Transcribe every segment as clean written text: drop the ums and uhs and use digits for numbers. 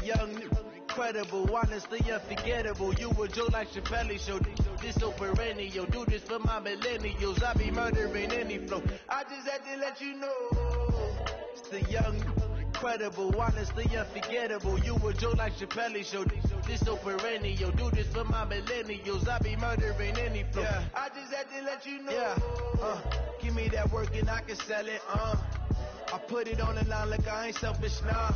young, incredible, honestly unforgettable. You a Joe like Chappelle show. This so perennial. Do this for my millennials. I be murdering any flow. I just had to let you know. It's the young, incredible, honestly unforgettable. You a Joe like Chappelle show. This so perennial. Do this for my millennials. I be murdering any flow. Yeah. I just had to let you know. Yeah. Give me that work and I can sell it. I put it on the line like I ain't selfish now.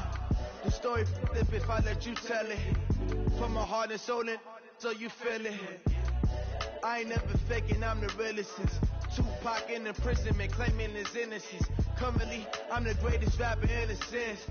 The story flip if I let you tell it. Put my heart and soul in so you feel it. I ain't never faking, I'm the realest since Tupac in imprisonment, claiming his innocence. Currently, I'm the greatest rapper in a sense.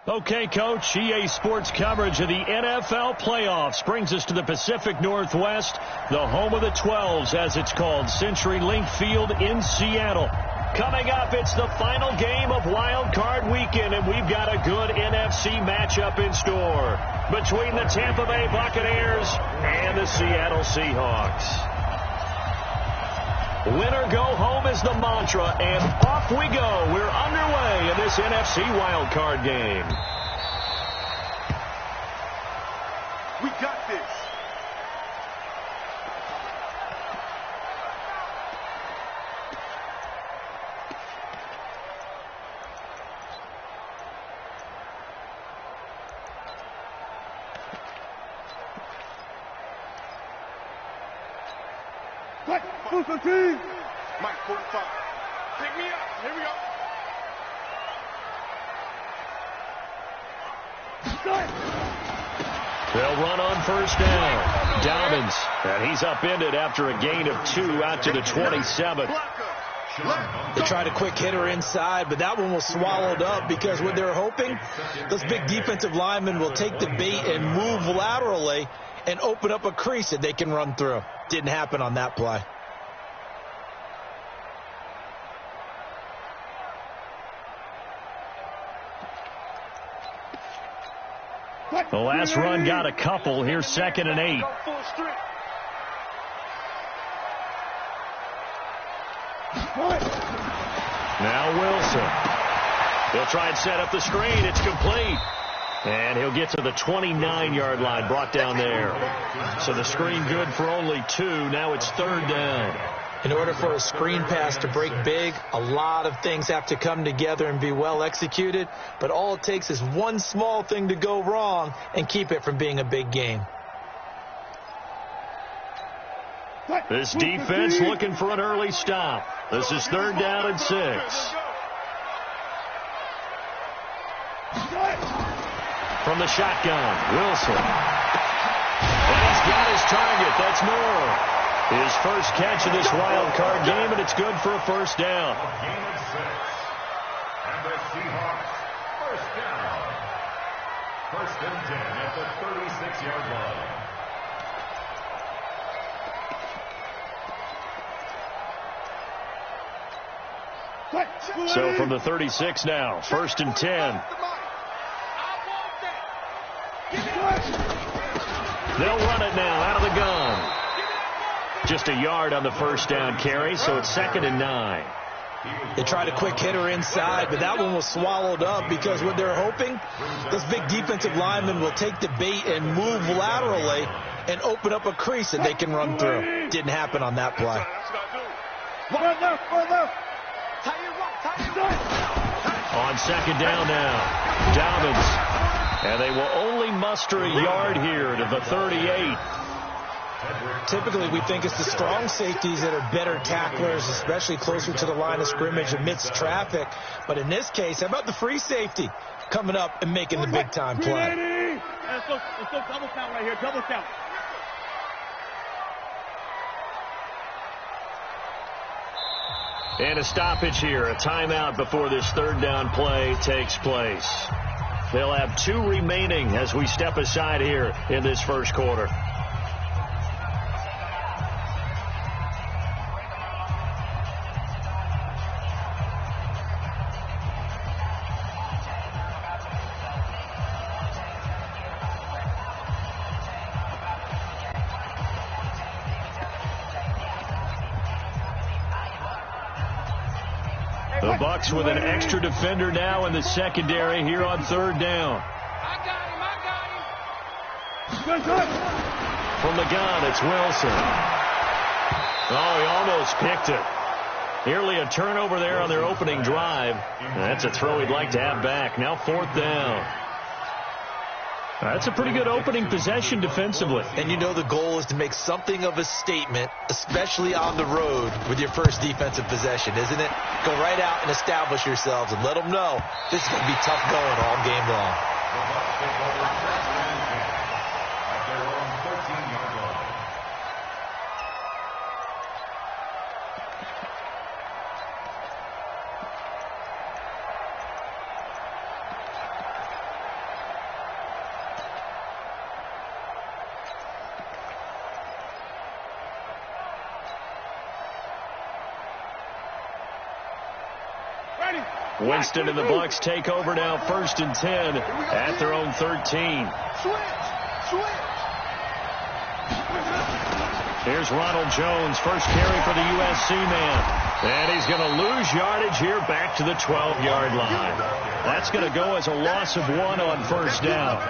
Okay, Coach, EA Sports coverage of the NFL playoffs brings us to the Pacific Northwest, the home of the 12s, as it's called, CenturyLink Field in Seattle. Coming up, it's the final game of Wildcard Weekend, and we've got a good NFC matchup in store between the Tampa Bay Buccaneers and the Seattle Seahawks. Winner go home is the mantra, and off we go. We're underway in this NFC wildcard game. We got this. Mike 45. Pick me up. Here we go. They'll run on first down. Dobbins, and he's upended after a gain of 2 out to the 27. They tried a quick hitter inside, but that one was swallowed up because what they're hoping, those big defensive linemen will take the bait and move laterally and open up a crease that they can run through. Didn't happen on that play. The last run got a couple. Here's 2nd and 8. Now Wilson. He'll try and set up the screen. It's complete. And he'll get to the 29-yard line, brought down there. So the screen good for only 2. Now it's 3rd down. In order for a screen pass to break big, a lot of things have to come together and be well executed. But all it takes is one small thing to go wrong and keep it from being a big game. This defense looking for an early stop. This is 3rd down and 6. From the shotgun, Wilson. And he's got his target. That's Moore. His first catch of this wild card game, and it's good for a first down. Game of 6. And the Seahawks, first down. 1st and 10 at the 36-yard line. So from the 36 now, 1st and 10. They'll run it now out of the gun. Just a yard on the first down carry, so it's 2nd and 9. They tried a quick hitter inside, but that one was swallowed up because what they're hoping, those big defensive linemen will take the bait and move laterally and open up a crease that they can run through. Didn't happen on that play. On 2nd down now, Dobbins. And they will only muster a yard here to the 38. Typically, we think it's the strong safeties that are better tacklers, especially closer to the line of scrimmage amidst traffic. But in this case, how about the free safety coming up and making the big-time play? Let's go double count right here, double count. And a stoppage here, a timeout before this 3rd down play takes place. They'll have 2 remaining as we step aside here in this first quarter. The Bucs with an extra defender now in the secondary here on third down. From the gun, it's Wilson. Oh, he almost picked it. Nearly a turnover there on their opening drive. That's a throw he'd like to have back. Now fourth down. That's a pretty good opening possession defensively. And you know the goal is to make something of a statement, especially on the road with your first defensive possession, isn't it? Go right out and establish yourselves and let them know this is going to be tough going all game long. Winston and the Bucs take over now, 1st and 10 at their own 13. Here's Ronald Jones, first carry for the USC man. And he's going to lose yardage here back to the 12-yard line. That's going to go as a loss of 1 on first down.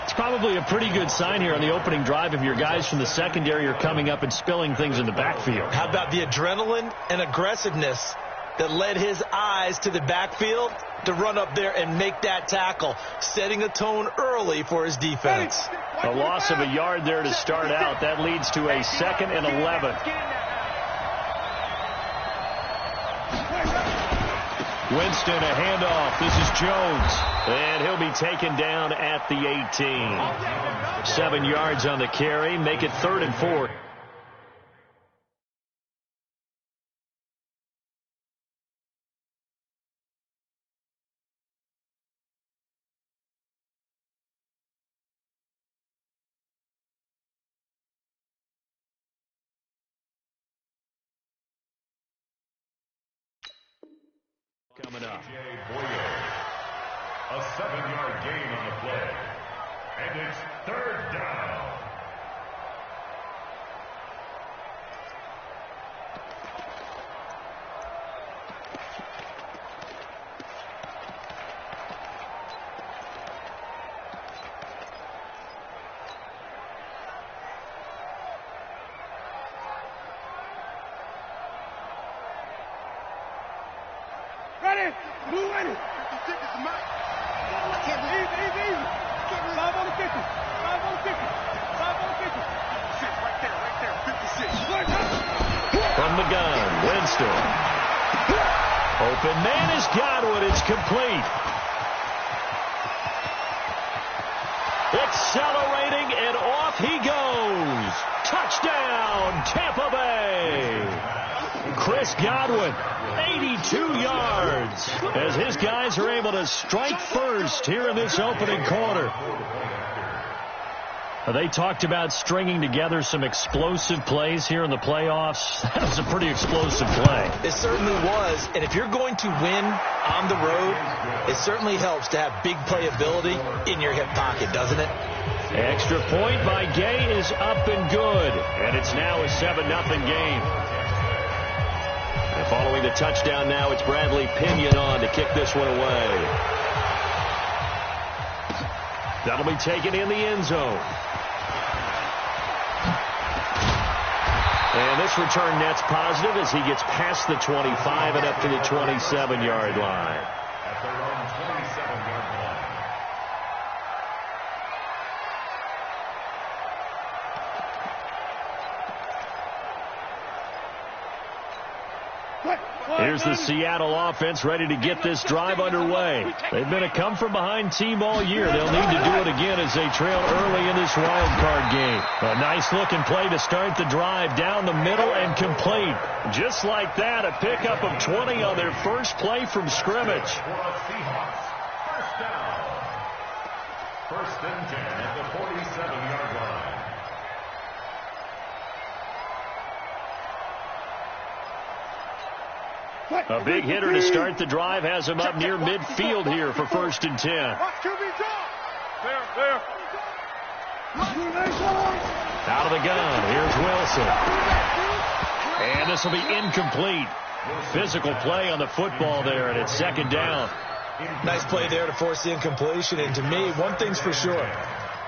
It's probably a pretty good sign here on the opening drive if your guys from the secondary are coming up and spilling things in the backfield. How about the adrenaline and aggressiveness that led his eyes to the backfield to run up there and make that tackle, setting a tone early for his defense. A loss of a yard there to start out. That leads to a 2nd and 11. Winston, a handoff. This is Jones. And he'll be taken down at the 18. 7 yards on the carry. Make it 3rd and 4. Coming up. A 7-yard gain on the play. And it's 3rd down. Ready? Move ready. 56 is mine. Easy. 5 on the 50. 5 on the 50. 5 on the 50. 56 right there. 56. From the gun, Winston. Open man is Godwin. It's complete. Accelerating, and off he goes. Touchdown, Tampa Bay. Chris Godwin, 82 yards, as his guys are able to strike first here in this opening quarter. They talked about stringing together some explosive plays here in the playoffs. That was a pretty explosive play. It certainly was, and if you're going to win on the road, it certainly helps to have big playability in your hip pocket, doesn't it? Extra point by Gay is up and good, and it's now a 7-0 game. And following the touchdown now, it's Bradley Pinion on to kick this one away. That'll be taken in the end zone. And this return net's positive as he gets past the 25 and up to the 27-yard line. At their own 27-yard line. Here's the Seattle offense ready to get this drive underway. They've been a come-from-behind team all year. They'll need to do it again as they trail early in this wild card game. A nice-looking play to start the drive down the middle and complete. Just like that, a pickup of 20 on their first play from scrimmage. Seahawks. First down. 1st and 10 at the 47-yard line. A big hitter to start the drive has him up near midfield here for 1st and 10. There. Out of the gun, here's Wilson. And this will be incomplete. Physical play on the football there, and it's second down. Nice play there to force the incompletion. And to me, one thing's for sure.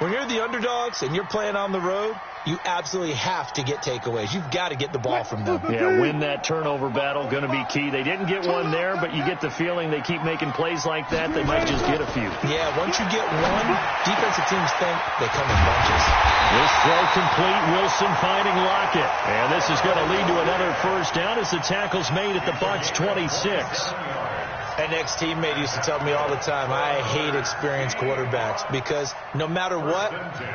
When you're the underdogs and you're playing on the road, you absolutely have to get takeaways. You've got to get the ball from them. Yeah, win that turnover battle, going to be key. They didn't get one there, but you get the feeling they keep making plays like that, they might just get a few. Yeah, once you get one, defensive teams think they come in bunches. This throw complete, Wilson finding Lockett. And this is going to lead to another first down as the tackle's made at the Bucs 26. An ex-teammate used to tell me all the time, I hate experienced quarterbacks because no matter what,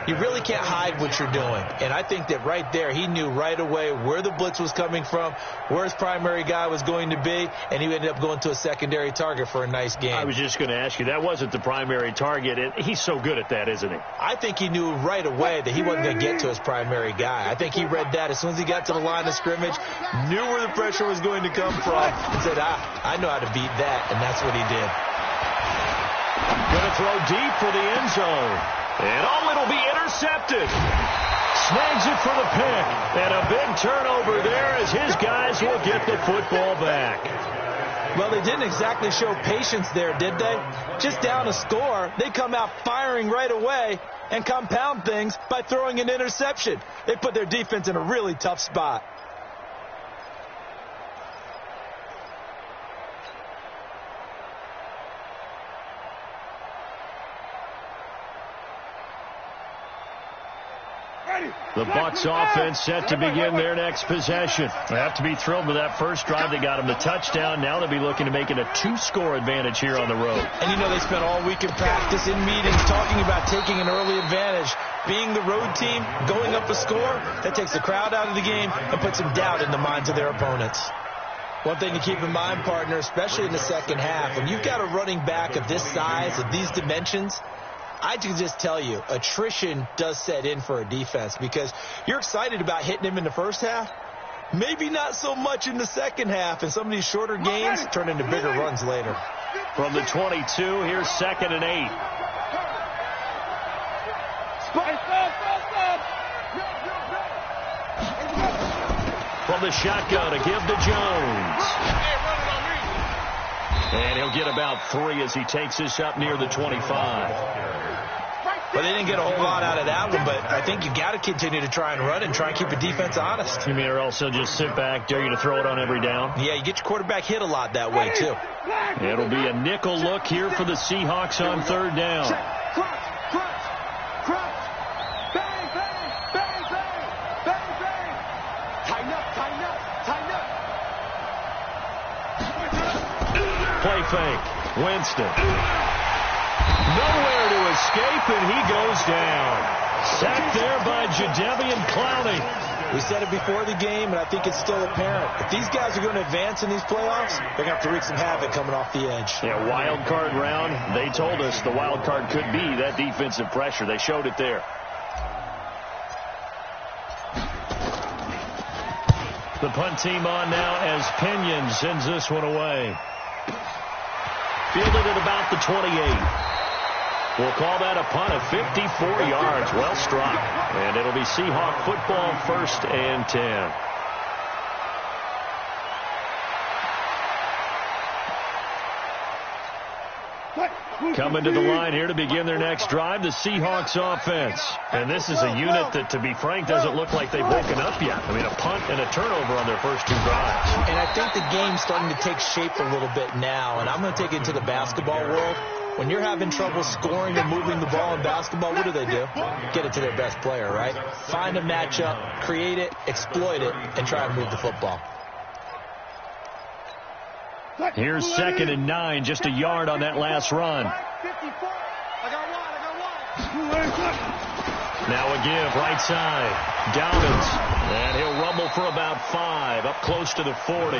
you really can't hide what you're doing. And I think that right there, he knew right away where the blitz was coming from, where his primary guy was going to be, and he ended up going to a secondary target for a nice game. I was just going to ask you, that wasn't the primary target. He's so good at that, isn't he? I think he knew right away that he wasn't going to get to his primary guy. I think he read that as soon as he got to the line of scrimmage, knew where the pressure was going to come from, and said, I know how to beat that. And that's what he did. Going to throw deep for the end zone. And it'll be intercepted. Snags it for the pick. And a big turnover there as his guys will get the football back. Well, they didn't exactly show patience there, did they? Just down a score, they come out firing right away and compound things by throwing an interception. They put their defense in a really tough spot. The Bucs offense set to begin their next possession. They have to be thrilled with that first drive. They got them the touchdown. Now they'll be looking to make it a 2-score advantage here on the road. And you know they spent all week in practice, in meetings, talking about taking an early advantage. Being the road team, going up a score, that takes the crowd out of the game and puts some doubt in the minds of their opponents. One thing to keep in mind, partner, especially in the second half, when you've got a running back of this size, of these dimensions, I can just tell you, attrition does set in for a defense because you're excited about hitting him in the first half. Maybe not so much in the second half, and some of these shorter gains turn into bigger runs later. From the 22, here's 2nd and 8. From the shotgun, a give to Jones. And he'll get about 3 as he takes this up near the 25. Well, they didn't get a whole lot out of that one, but I think you got to continue to try and run and try and keep the defense honest. You mean or also just sit back, dare you to throw it on every down? Yeah, you get your quarterback hit a lot that way, too. It'll be a nickel look here for the Seahawks on 3rd down. Play fake. Winston. Nowhere to escape, and he goes down. Sacked there by Jadeveon Clowney. We said it before the game, and I think it's still apparent. If these guys are going to advance in these playoffs, they're going to have to wreak some havoc coming off the edge. Yeah, wild card round. They told us the wild card could be that defensive pressure. They showed it there. The punt team on now as Pinion sends this one away. Fielded at about the 28. We'll call that a punt of 54 yards. Well struck. And it'll be Seahawk football, 1st and 10. Coming to the line here to begin their next drive, the Seahawks offense. And this is a unit that, to be frank, doesn't look like they've woken up yet. I mean, a punt and a turnover on their first 2 drives. And I think the game's starting to take shape a little bit now. And I'm going to take it into the basketball world. When you're having trouble scoring and moving the ball in basketball, what do? Get it to their best player, right? Find a matchup, create it, exploit it, and try and move the football. Here's 2nd and 9, just a yard on that last run. Now a give, right side. Downins, and he'll rumble for about 5, up close to the 40.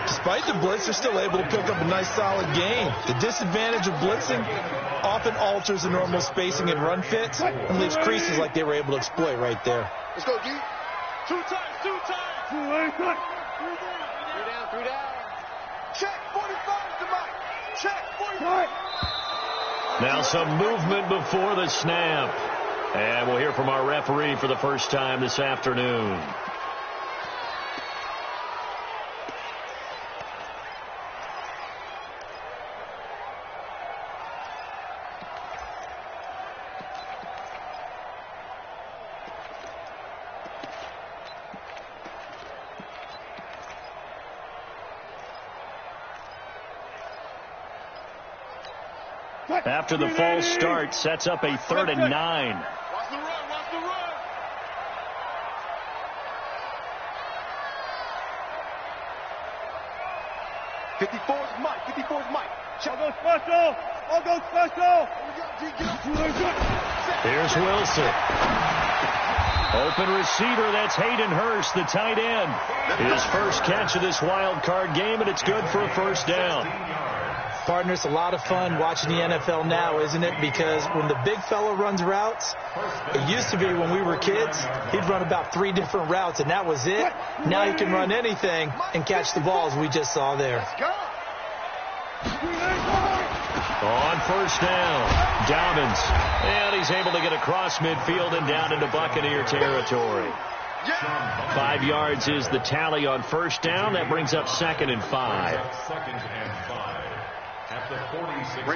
Despite the blitz, they're still able to pick up a nice solid gain. The disadvantage of blitzing often alters the normal spacing and run fits and leaves creases like they were able to exploit right there. Let's go, D. 2 times. 3 down. Check 45 to Mike. Check 45. Now some movement before the snap. And we'll hear from our referee for the first time this afternoon. after the false start sets up a 3rd and 9. Watch the run, watch the run. '54's Mike, '54's Mike. I'll go special. I'll go special. Here's Wilson. Open receiver, that's Hayden Hurst, the tight end. His first catch of this wild card game, and it's good for a 1st down. Partner, it's a lot of fun watching the NFL now, isn't it? Because when the big fella runs routes, it used to be when we were kids, he'd run about 3 different routes, and that was it. Now he can run anything and catch the balls we just saw there. On 1st down, Dobbins, and he's able to get across midfield and down into Buccaneer territory. 5 yards is the tally on 1st down. That brings up 2nd and 5.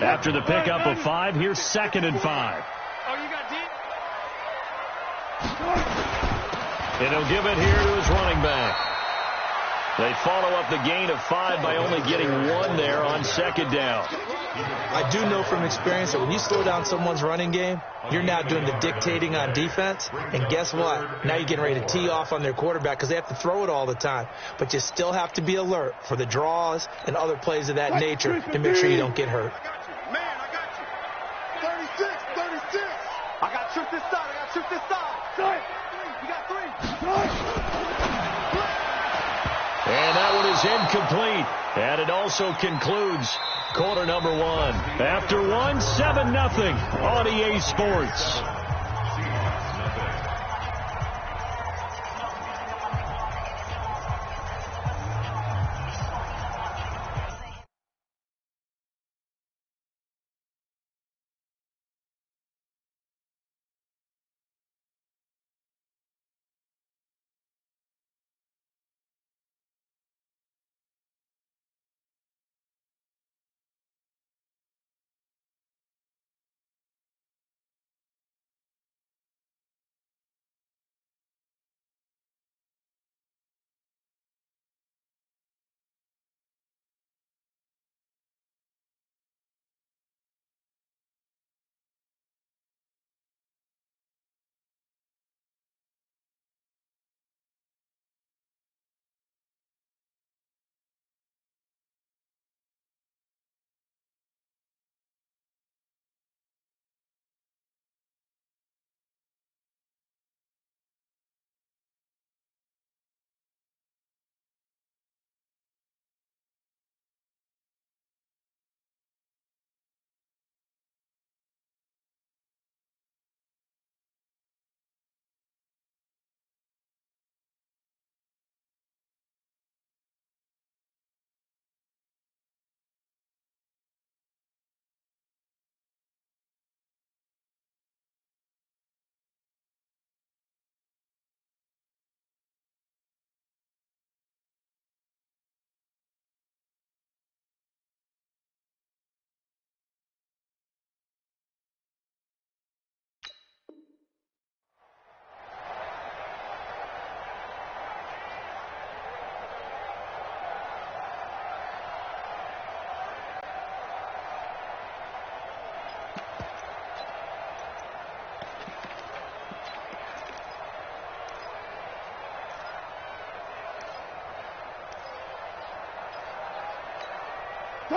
After the pickup of 5, here's 2nd and 5. Oh, you got deep? And he'll give it here to his running back. They follow up the gain of 5 by only getting 1 there on 2nd down. I do know from experience that when you slow down someone's running game, you're now doing the dictating on defense. And guess what? Now you're getting ready to tee off on their quarterback because they have to throw it all the time. But you still have to be alert for the draws and other plays of that nature to make sure you don't get hurt. Man, I got you. 36, 36. I got tripped this side. I got tripped this side. You got 3. And that one is incomplete. And it also concludes quarter number 1. After 1, 7-0 on EA Sports.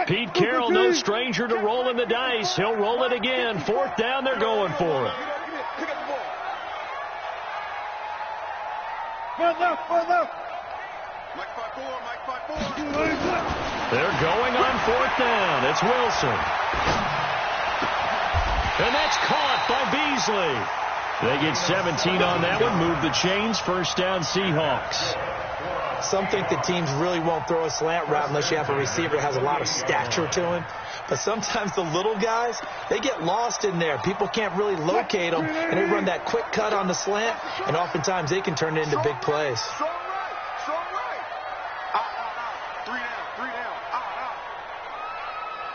Pete Carroll, no stranger to rolling the dice. He'll roll it again. 4th down, they're going for it. They're going on 4th down. It's Wilson. And that's caught by Beasley. They get 17 on that one. Move the chains. 1st down, Seahawks. Some think the teams really won't throw a slant route unless you have a receiver that has a lot of stature to him. But sometimes the little guys, they get lost in there. People can't really locate them, and they run that quick cut on the slant, and oftentimes they can turn it into big plays. Strong right. 3 down.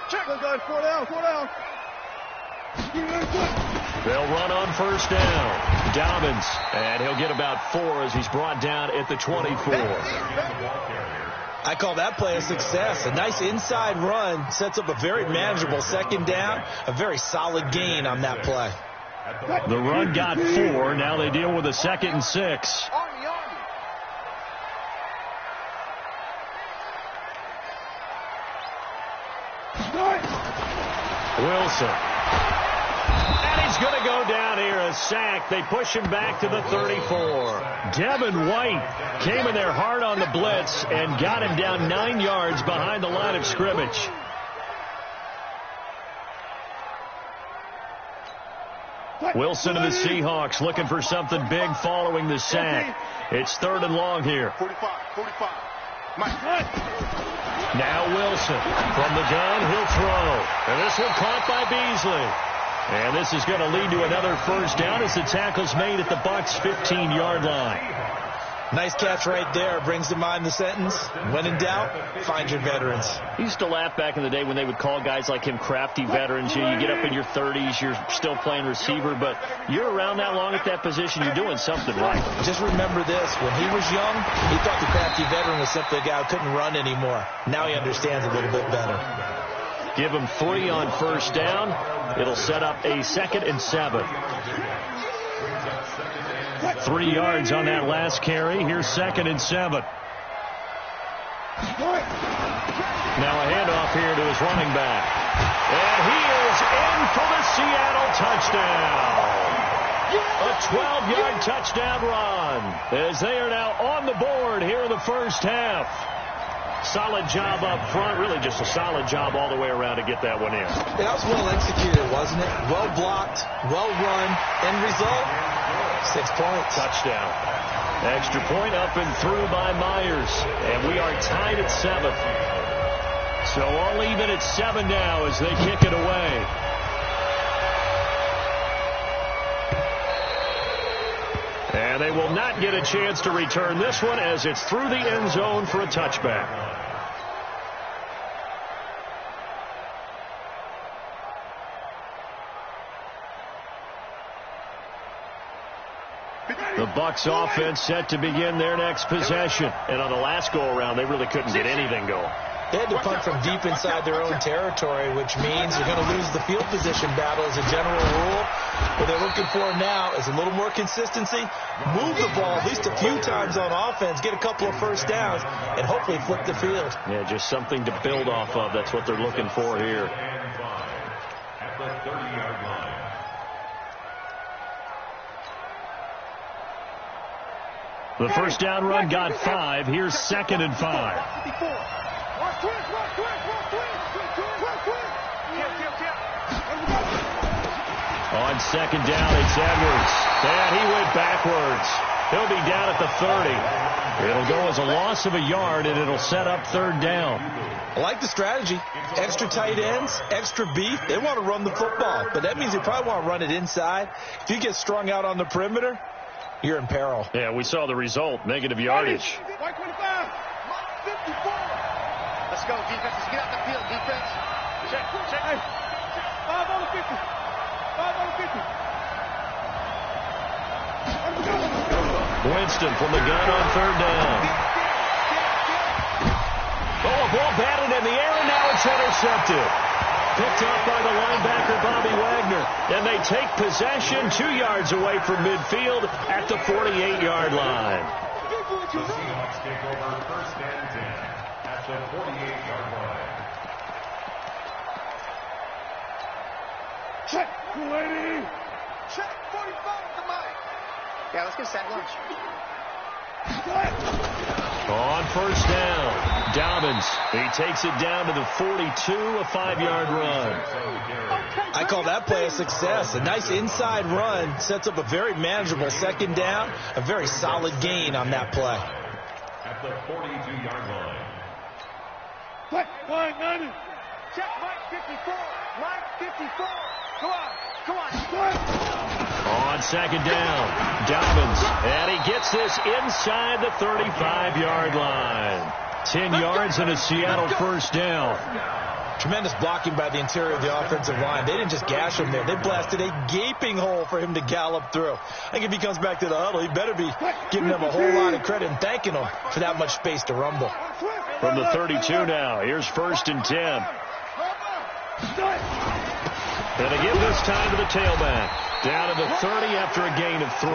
Check. 4 down. They'll run on 1st down. Dobbins, and he'll get about 4 as he's brought down at the 24. I call that play a success. A nice inside run sets up a very manageable second down. A very solid gain on that play. The run got 4. Now they deal with a 2nd and 6. Wilson. And he's going to go down here, a sack. They push him back to the 34. Devin White came in there hard on the blitz and got him down 9 yards behind the line of scrimmage. Wilson and the Seahawks looking for something big following the sack. It's 3rd and long here. 45. Now Wilson from the gun, he'll throw. And this one caught by Beasley. And this is going to lead to another first down as the tackle's made at the Bucs' 15-yard line. Nice catch right there. Brings to mind the sentence, when in doubt, find your veterans. He used to laugh back in the day when they would call guys like him crafty veterans. You get up in your 30s, you're still playing receiver, but you're around that long at that position, you're doing something right. Just remember this. When he was young, he thought the crafty veteran was simply a guy who couldn't run anymore. Now he understands a little bit better. Give him 3 on first down. It'll set up a 2nd and 7. 3 yards on that last carry. Here's 2nd and 7. Now a handoff here to his running back. And he is in for the Seattle touchdown. A 12-yard touchdown run as they are now on the board here in the first half. Solid job up front. Really just a solid job all the way around to get that one in. That was well executed, wasn't it? Well blocked, well run. End result, 6 points. Touchdown. Extra point up and through by Myers. And we are tied at 7. So all even at 7 now as they kick it away. And they will not get a chance to return this one as it's through the end zone for a touchback. The Bucs offense set to begin their next possession. And on the last go-around, they really couldn't get anything going. They had to punt from deep inside their own territory, which means they're going to lose the field position battle as a general rule. What they're looking for now is a little more consistency, move the ball at least a few times on offense, get a couple of first downs, and hopefully flip the field. Yeah, just something to build off of. That's what they're looking for here. At the 30-yard line. The first down run got 5. Here's 2nd and 5. On 2nd down, it's Edwards. And he went backwards. He'll be down at the 30. It'll go as a loss of a yard, and it'll set up 3rd down. I like the strategy. Extra tight ends, extra beef. They want to run the football, but that means they probably want to run it inside. If you get strung out on the perimeter, you're in peril. Yeah, we saw the result. Negative yardage. White 25. 54. Let's go, defense. Let's get out the field, defense. Check. Hey. 5 on the 50. 5 on the 50. Winston from the gun on 3rd down. Oh, a ball batted in the air, and now it's intercepted. Picked up by the linebacker, Bobby Wagner. And they take possession 2 yards away from midfield at the 48-yard line. The Seahawks take over 1st and 10 at the 48-yard line. Check. 280. Check. 45. Come on. Yeah, let's get set lunch. On first down, Dobbins. He takes it down to the 42, a 5-yard run. I call that play a success. A nice inside run sets up a very manageable 2nd down. A very solid gain on that play. At the 42-yard line. Mike 90. Check Mike 54. Mike 54. Come on. On 2nd down, Dobbins. And he gets this inside the 35-yard line. 10 yards and a Seattle first down. Tremendous blocking by the interior of the offensive line. They didn't just gash him there. They blasted a gaping hole for him to gallop through. I think if he comes back to the huddle, he better be giving them a whole lot of credit and thanking them for that much space to rumble. From the 32 now, here's 1st and 10. And they give this time to the tailback. Down to the 30 after a gain of 3.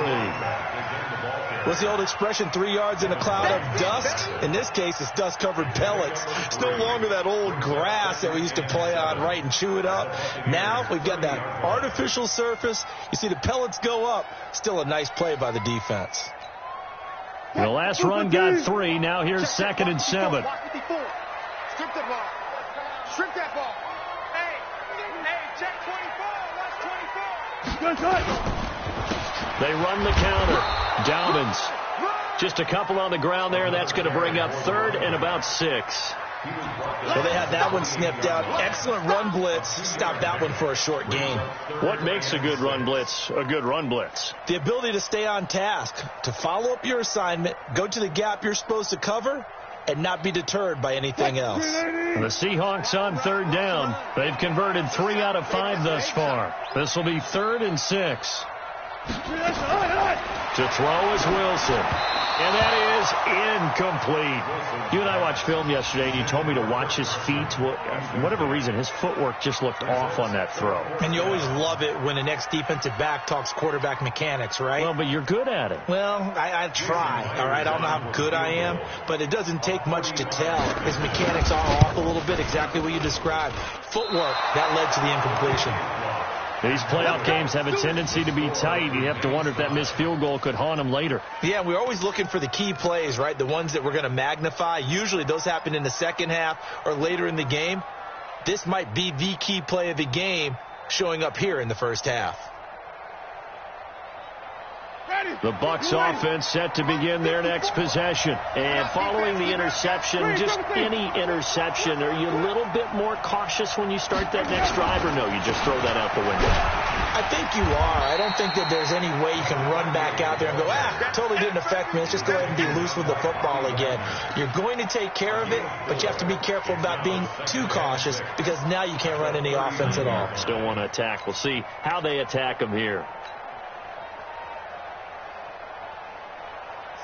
What's the old expression, 3 yards in a cloud of dust? In this case, it's dust-covered pellets. It's no longer that old grass that we used to play on, right, and chew it up. Now we've got that artificial surface. You see the pellets go up. Still a nice play by the defense. The last run got 3. Now here's 2nd and 7. Strip the ball. Strip that ball. Hey, check 24. Watch 24. They run the counter. Dobbins. Just a couple on the ground there. That's going to bring up 3rd and about 6. Well, they had that one snipped out. Excellent run blitz. Stopped that one for a short gain. What makes a good run blitz a good run blitz? The ability to stay on task, to follow up your assignment, go to the gap you're supposed to cover, and not be deterred by anything else. The Seahawks on 3rd down. They've converted 3 out of 5 thus far. This will be 3rd and 6. To throw is Wilson. And that is incomplete. You and I watched film yesterday, and you told me to watch his feet. For whatever reason, his footwork just looked off on that throw. And you always love it when the next defensive back talks quarterback mechanics, right? Well, but you're good at it. Well, I try, all right? I don't know how good I am, but it doesn't take much to tell. His mechanics are off a little bit, exactly what you described. Footwork, that led to the incompletion. These playoff games have a tendency to be tight. You have to wonder if that missed field goal could haunt him later. Yeah, we're always looking for the key plays, right? The ones that we're going to magnify. Usually those happen in the second half or later in the game. This might be the key play of the game showing up here in the first half. The Bucs offense set to begin their next possession. And following the interception, just any interception, are you a little bit more cautious when you start that next drive, or no, you just throw that out the window? I think you are. I don't think that there's any way you can run back out there and go, totally didn't affect me. Let's just go ahead and be loose with the football again. You're going to take care of it, but you have to be careful about being too cautious because now you can't run any offense at all. Still want to attack. We'll see how they attack them here.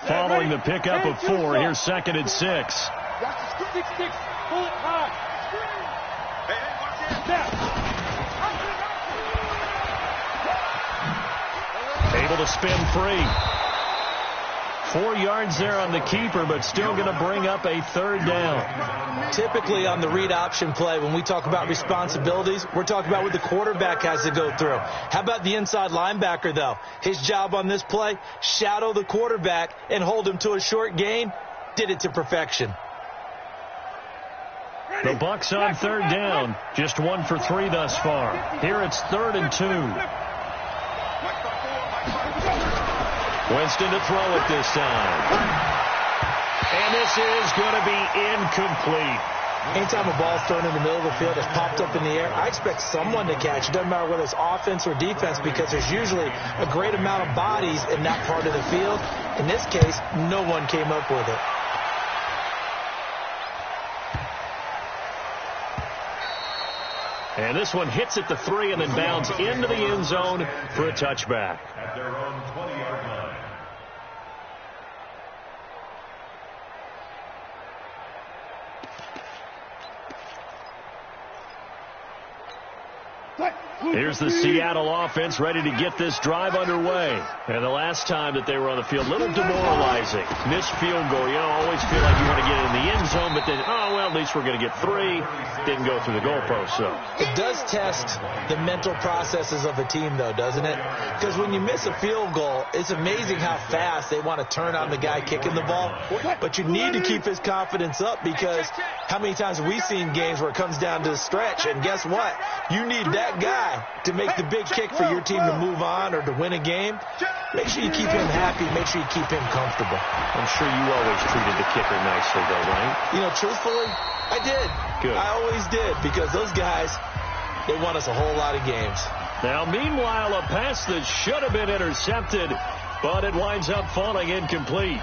Following the pickup of 4, here's 2nd and 6. Watch the 6. Pull it high. Hey, watch it. Able to spin free. 4 yards there on the keeper, but still going to bring up a 3rd down. Typically on the read option play, when we talk about responsibilities, we're talking about what the quarterback has to go through. How about the inside linebacker, though? His job on this play, shadow the quarterback and hold him to a short gain. Did it to perfection. The Bucs on 3rd down. Just 1 for 3 thus far. Here it's 3rd and 2. Winston to throw it this time. And this is going to be incomplete. Anytime a ball's thrown in the middle of the field, it's popped up in the air, I expect someone to catch. It doesn't matter whether it's offense or defense because there's usually a great amount of bodies in that part of the field. In this case, no one came up with it. And this one hits at the 3 and then bounds into the end zone for a touchback. At their own 20-yard line. Here's the Seattle offense ready to get this drive underway. And the last time that they were on the field, a little demoralizing. Missed field goal. You always feel like you want to get in the end zone, but then, at least we're going to get 3. Didn't go through the goalpost, so. It does test the mental processes of a team, though, doesn't it? Because when you miss a field goal, it's amazing how fast they want to turn on the guy kicking the ball. But you need to keep his confidence up because how many times have we seen games where it comes down to the stretch, and guess what? You need that guy to make the big kick for your team to move on or to win a game. Make sure you keep him happy. Make sure you keep him comfortable. I'm sure you always treated the kicker nicely, though, right? Truthfully, I did. Good. I always did because those guys, they won us a whole lot of games. Now, meanwhile, a pass that should have been intercepted, but it winds up falling incomplete.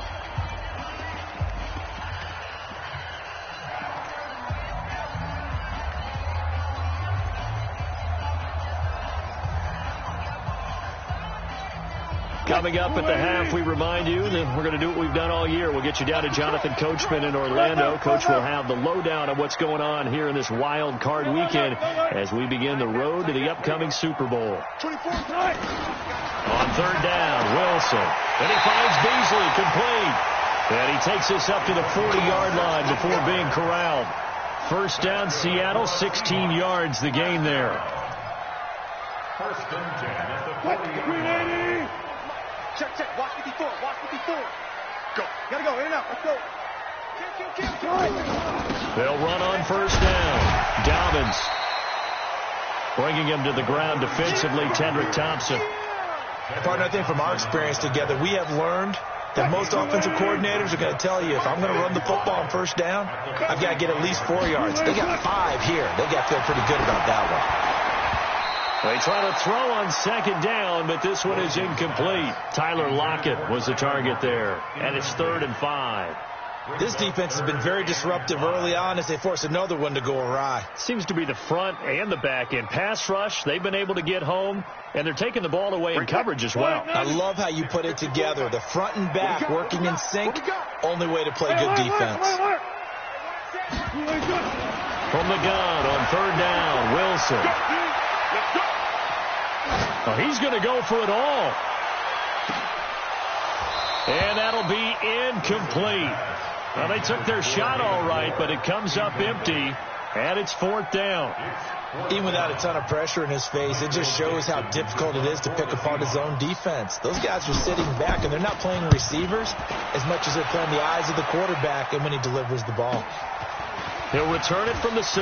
Coming up at the half, we remind you that we're going to do what we've done all year. We'll get you down to Jonathan Coachman in Orlando. Coach will have the lowdown of what's going on here in this wild card weekend as we begin the road to the upcoming Super Bowl. On third down, Wilson. And he finds Beasley complete. And he takes us up to the 40-yard line before being corralled. First down, Seattle, 16 yards the gain there. First and 10 at the 40-yard line. Check. Watch 54. Go. Gotta go. In and out. Let's go. They'll run on first down. Dobbins bringing him to the ground defensively, Tendrick Thompson. Partner, I think from our experience together, we have learned that most offensive coordinators are going to tell you, if I'm going to run the football on first down, I've got to get at least 4 yards. They got 5 here. They got to feel pretty good about that one. They try to throw on second down, but this one is incomplete. Tyler Lockett was the target there, and it's 3rd and 5. This defense has been very disruptive early on as they force another one to go awry. Seems to be the front and the back end. Pass rush, they've been able to get home, and they're taking the ball away in coverage as well. I love how you put it together. The front and back working in sync, only way to play good defense. From the gun on third down, Wilson. Oh, he's going to go for it all. And that'll be incomplete. Well, they took their shot all right, but it comes up empty, and it's 4th down. Even without a ton of pressure in his face, it just shows how difficult it is to pick apart his own defense. Those guys are sitting back, and they're not playing receivers as much as they're playing the eyes of the quarterback and when he delivers the ball. He'll return it from the 6.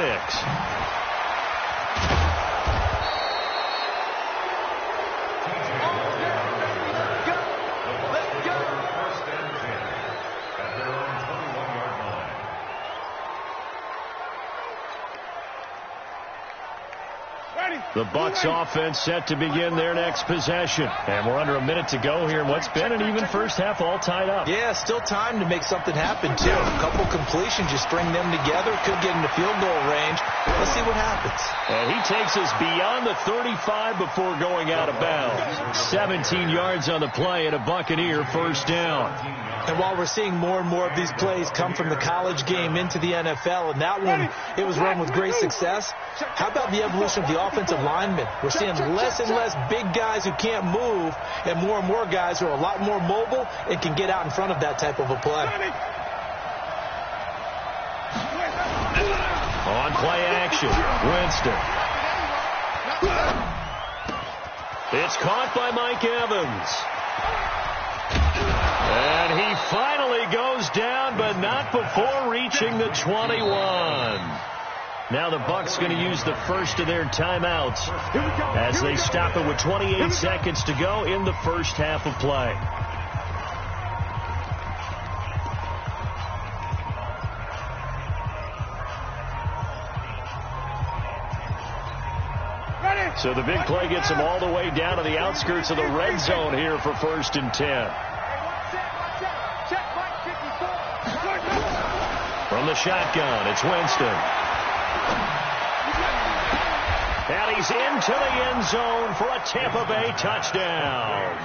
The Bucs offense set to begin their next possession. And we're under a minute to go here in what's been an even first half, all tied up. Yeah, still time to make something happen, too. A couple completions, you string them together, could get into field goal range. Let's see what happens. And he takes us beyond the 35 before going out of bounds. 17 yards on the play and a Buccaneer first down. And while we're seeing more and more of these plays come from the college game into the NFL, and that one, it was run with great success, how about the evolution of the offensive linemen? We're seeing less and less big guys who can't move and more guys who are a lot more mobile and can get out in front of that type of a play. On play action, Winston. It's caught by Mike Evans. And he finally goes down, but not before reaching the 21. Now the Bucs going to use the first of their timeouts as they stop it with 28 seconds to go in the first half of play. So the big play gets them all the way down to the outskirts of the red zone here for 1st and 10. From the shotgun, it's Winston. And he's into the end zone for a Tampa Bay touchdown.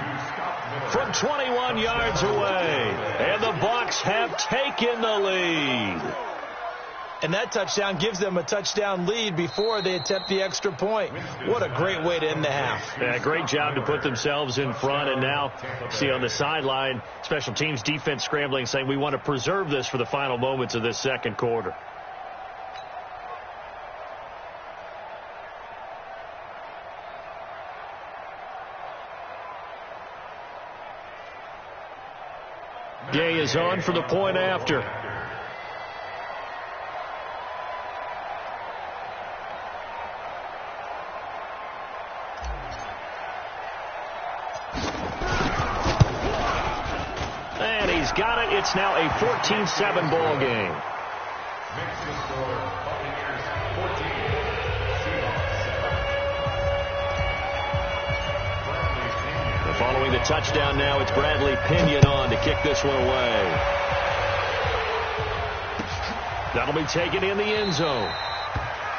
From 21 yards away. And the Bucs have taken the lead. And that touchdown gives them a touchdown lead before they attempt the extra point. What a great way to end the half. Yeah, great job to put themselves in front. And now, see on the sideline, special teams defense scrambling, saying we want to preserve this for the final moments of this second quarter. Gay is on for the point after. And he's got it. It's now a 14-7 ball game. Following the touchdown now, it's Bradley Pinion on to kick this one away. That'll be taken in the end zone.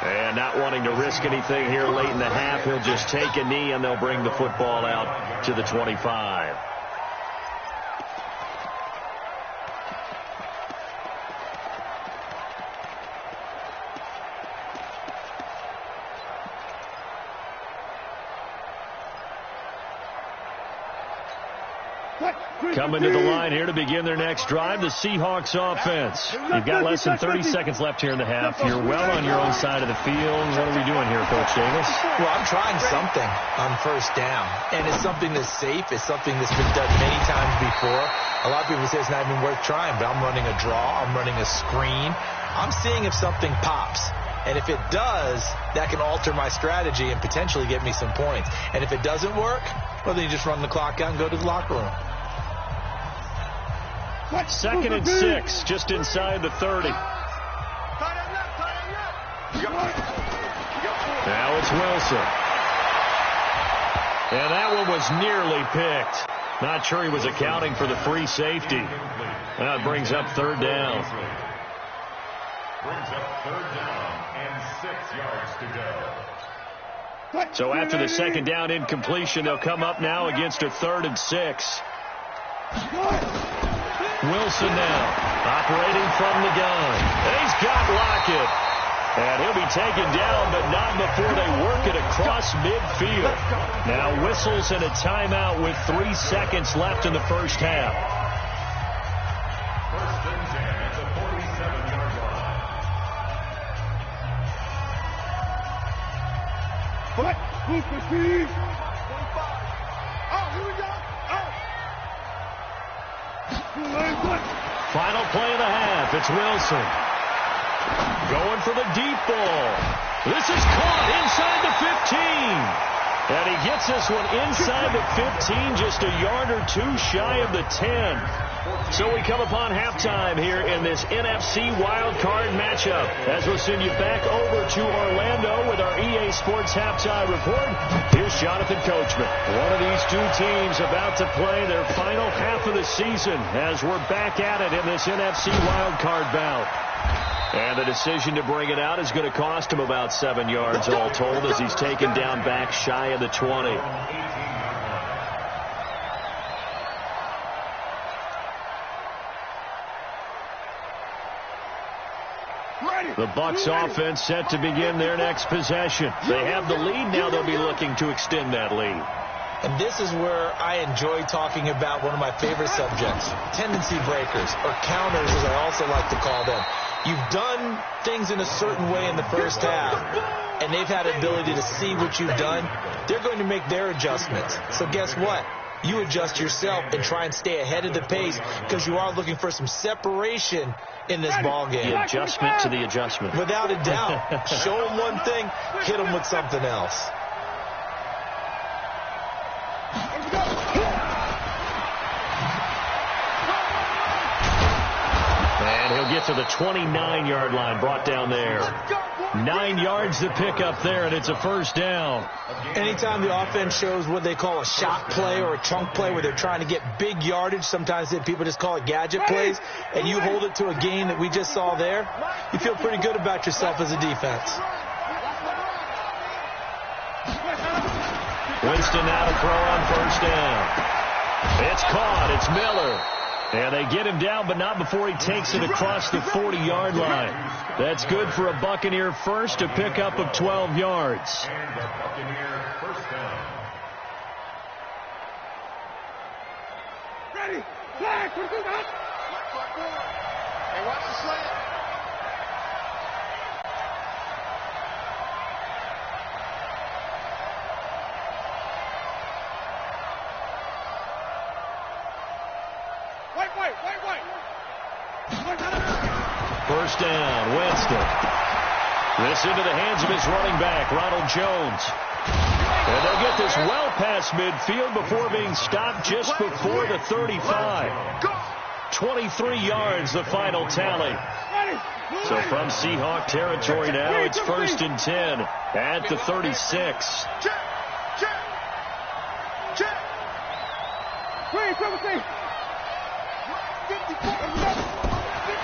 And not wanting to risk anything here late in the half, he'll just take a knee and they'll bring the football out to the 25. Coming to the line here to begin their next drive, the Seahawks offense. You've got less than 30 seconds left here in the half. You're well on your own side of the field. What are we doing here, Coach Davis? Well, I'm trying something on first down, and it's something that's safe. It's something that's been done many times before. A lot of people say it's not even worth trying, but I'm running a draw. I'm running a screen. I'm seeing if something pops. And if it does, that can alter my strategy and potentially get me some points. And if it doesn't work, well, then you just run the clock out and go to the locker room. 2nd and 6, just inside the 30. Now it's Wilson. And that one was nearly picked. Not sure he was accounting for the free safety. That brings up 3rd down. Brings up 3rd down and 6 yards to go. So after the 2nd down incompletion, they'll come up now against a 3rd and 6. Wilson now operating from the gun. He's got Lockett. And he'll be taken down, but not before they work it across midfield. Now whistles and a timeout with 3 seconds left in the first half. 1st and 10 at the 47-yard line. Move for speed. Oh, here we go. Final play of the half. It's Wilson. Going for the deep ball. This is caught inside the 15. And he gets this one inside the 15, just a yard or two shy of the 10. So we come upon halftime here in this NFC Wildcard matchup. As we'll send you back over to Orlando with our EA Sports Halftime Report. Here's Jonathan Coachman. One of these two teams about to play their final half of the season as we're back at it in this NFC Wildcard bout. And the decision to bring it out is going to cost him about 7 yards all told as he's taken down back shy of the 20. The Bucs offense set to begin their next possession. They have the lead. Now they'll be looking to extend that lead. And this is where I enjoy talking about one of my favorite subjects, tendency breakers, or counters as I also like to call them. You've done things in a certain way in the first half, and they've had the ability to see what you've done. They're going to make their adjustments. So guess what? You adjust yourself and try and stay ahead of the pace because you are looking for some separation in this ball game. The adjustment to the adjustment. Without a doubt. Show them one thing, hit them with something else. And he'll get to the 29-yard line, brought down there. 9 yards to pick up there, and it's a first down. Anytime the offense shows what they call a shot play or a chunk play where they're trying to get big yardage, sometimes people just call it gadget plays, and you hold it to a gain that we just saw there, you feel pretty good about yourself as a defense. Winston now to throw on first down. It's caught. It's Miller. And they get him down, but not before he takes it across the 40-yard line. That's good for a Buccaneer first, a pickup of 12 yards. And the Buccaneer first down. Ready. Flag. What do you got? Hey, watch the slant. First down, Winston. This into the hands of his running back, Ronald Jones. And they'll get this well past midfield before being stopped just before the 35. 23 yards, the final tally. So from Seahawk territory now, it's 1st and 10 at the 36.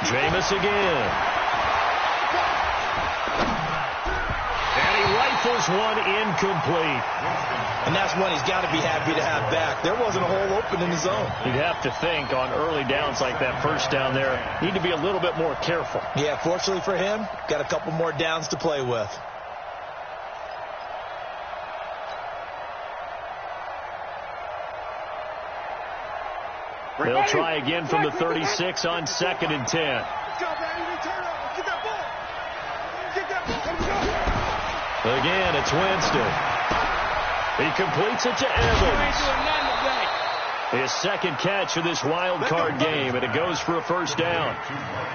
Jameis again. And he rifles one incomplete. And that's one he's got to be happy to have back. There wasn't a hole open in the zone. You'd have to think on early downs like that first down there, need to be a little bit more careful. Yeah, fortunately for him, got a couple more downs to play with. They'll try again from the 36 on 2nd and 10. Let's go, baby. Turn up. Get that ball. Get that ball. Again, it's Winston. He completes it to Evans. His second catch of this wild card game, and it goes for a first down.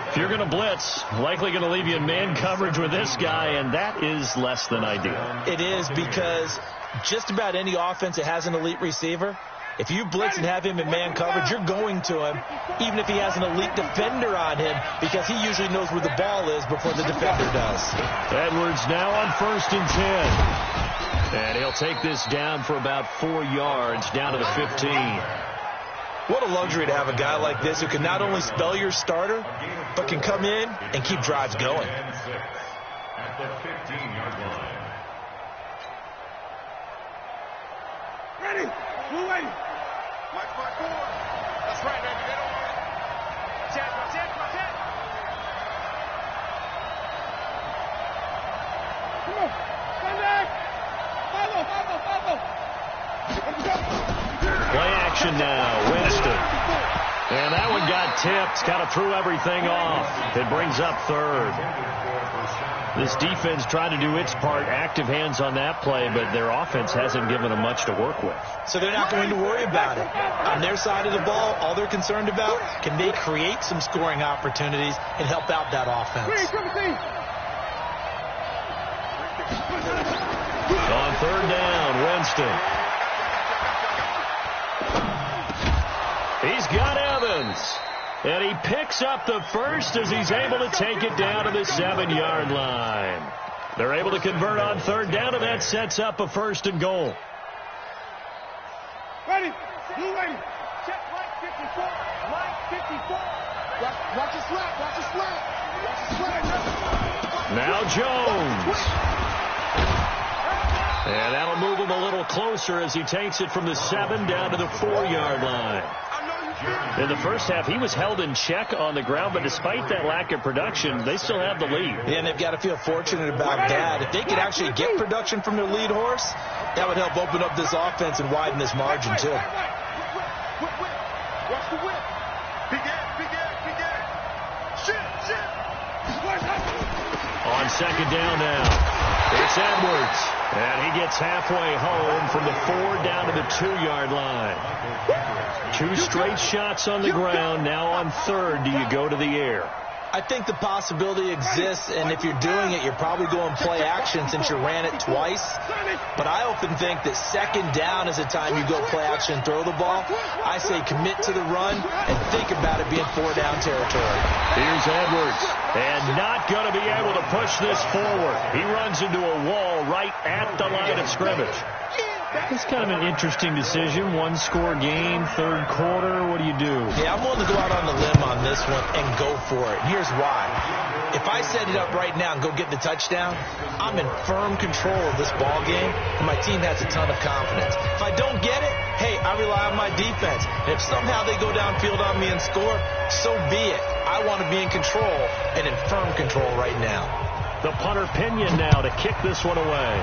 If you're going to blitz, likely going to leave you in man coverage with this guy, and that is less than ideal. It is, because just about any offense that has an elite receiver, if you blitz and have him in man coverage, you're going to him, even if he has an elite defender on him, because he usually knows where the ball is before the defender does. Edwards now on 1st and 10. And he'll take this down for about 4 yards, down to the 15. What a luxury to have a guy like this who can not only spell your starter, but can come in and keep drives going. At the 15-yard line. Ready. Move ready. Mike 4. That's right, baby. They don't want it. Watch it. Come on. Stand back. Follow. Play action now. Winston. And that one got tipped. Kind of threw everything off. It brings up 3rd. This defense trying to do its part. Active hands on that play, but their offense hasn't given them much to work with. So they're not going to worry about it. On their side of the ball, all they're concerned about, can they create some scoring opportunities and help out that offense? On 3rd down, Winston. He's got Evans. And he picks up the first as he's able to take it down to the 7-yard line. They're able to convert on 3rd down, and that sets up a 1st and goal. Ready. Blue ready. Check right 54. Right 54. Watch the slap. Now Jones. And that'll move him a little closer as he takes it from the 7 down to the 4-yard line. In the first half, he was held in check on the ground, but despite that lack of production, they still have the lead. Yeah, and they've got to feel fortunate about that. If they could actually get production from their lead horse, that would help open up this offense and widen this margin, too. Watch the whip. Big air. Shit. On 2nd down now, it's Edwards. And he gets halfway home from the 4 down to the 2-yard line. 2 straight shots on the ground. Now on 3rd, do you go to the air? I think the possibility exists, and if you're doing it, you're probably going play action since you ran it twice. But I often think that 2nd down is the time you go play action and throw the ball. I say commit to the run and think about it being 4-down territory. Here's Edwards, and not going to be able to push this forward. He runs into a wall right at the line of scrimmage. It's kind of an interesting decision. 1-score game, 3rd quarter. What do you do? Yeah, I'm willing to go out on the limb on this one and go for it. And here's why. If I set it up right now and go get the touchdown, I'm in firm control of this ball game, and my team has a ton of confidence. If I don't get it, hey, I rely on my defense. And if somehow they go downfield on me and score, so be it. I want to be in control and in firm control right now. The punter Pinion now to kick this one away.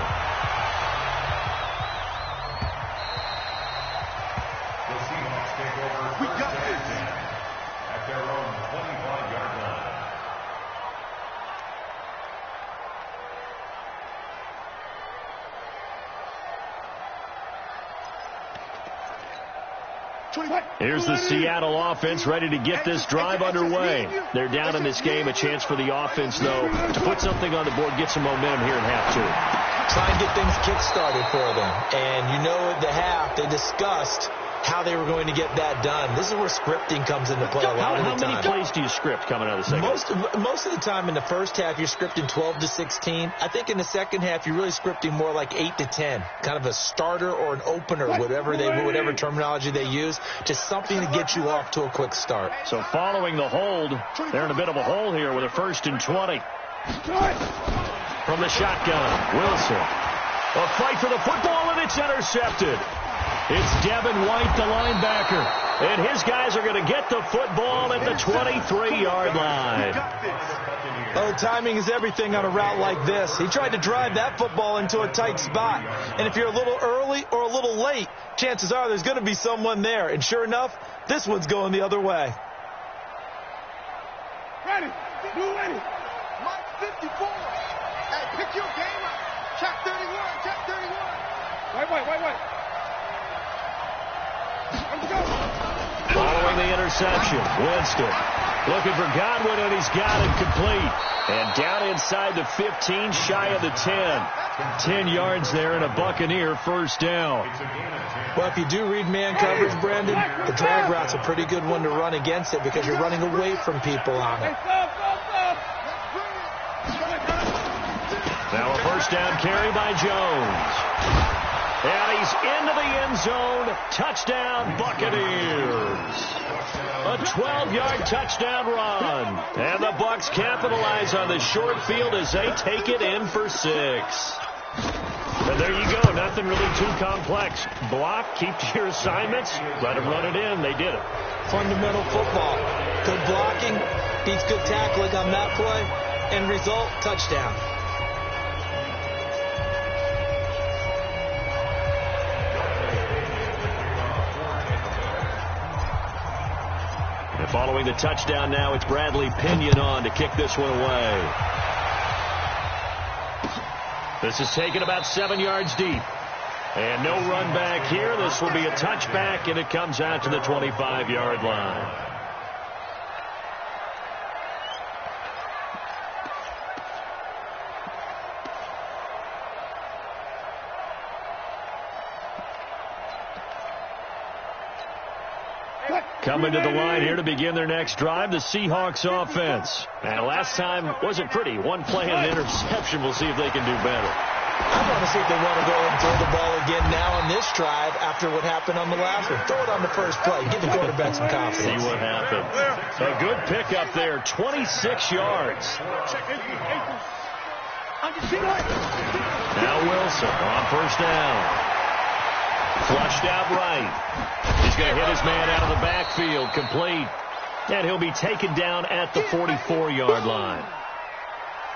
We got this. At their own 25-yard line. Here's the Seattle offense ready to get this drive underway. They're down in this game. A chance for the offense, though, to put something on the board, get some momentum here in half 2. Try and get things kick-started for them. And you know at the half, they discussed how they were going to get that done. This is where scripting comes into play a lot of the time. How many plays do you script coming out of the second? Most of the time in the first half, you're scripting 12 to 16. I think in the second half, you're really scripting more like 8 to 10. Kind of a starter or an opener, whatever terminology they use, just something to get you off to a quick start. So following the hold, they're in a bit of a hole here with a 1st and 20. From the shotgun, Wilson. A fight for the football, and it's intercepted. It's Devin White, the linebacker. And his guys are going to get the football at the 23-yard line. Oh, timing is everything on a route like this. He tried to drive that football into a tight spot. And if you're a little early or a little late, chances are there's going to be someone there. And sure enough, this one's going the other way. Ready. Blue ready. Mike 54. Hey, pick your game up. Check 31. Check 31. Wait. Let's go. Following the interception, Winston looking for Godwin, and he's got it complete. And down inside the 15, shy of the 10. 10 yards there and a Buccaneer first down. Well, if you do read man coverage, Brandon, the drag route's a pretty good one to run against it because you're running away from people on it. Now a first down carry by Jones. And he's into the end zone. Touchdown, Buccaneers. A 12-yard touchdown run. And the Bucs capitalize on the short field as they take it in for 6. And there you go. Nothing really too complex. Block, keep to your assignments, let them run it in. They did it. Fundamental football. Good blocking beats good tackling on that play. End result, touchdown. And following the touchdown now, it's Bradley Pinion on to kick this one away. This is taken about 7 yards deep. And no run back here. This will be a touchback, and it comes out to the 25-yard line. Coming to the line here to begin their next drive, the Seahawks offense. And last time wasn't pretty. One play and an interception. We'll see if they can do better. I want to see if they want to go and throw the ball again now on this drive after what happened on the last one. Throw it on the first play. Give the quarterback some confidence. See what happens. A good pickup there. 26 yards. Now Wilson on first down. Flushed out right. He's going to hit his man out of the backfield, complete. And he'll be taken down at the 44-yard line.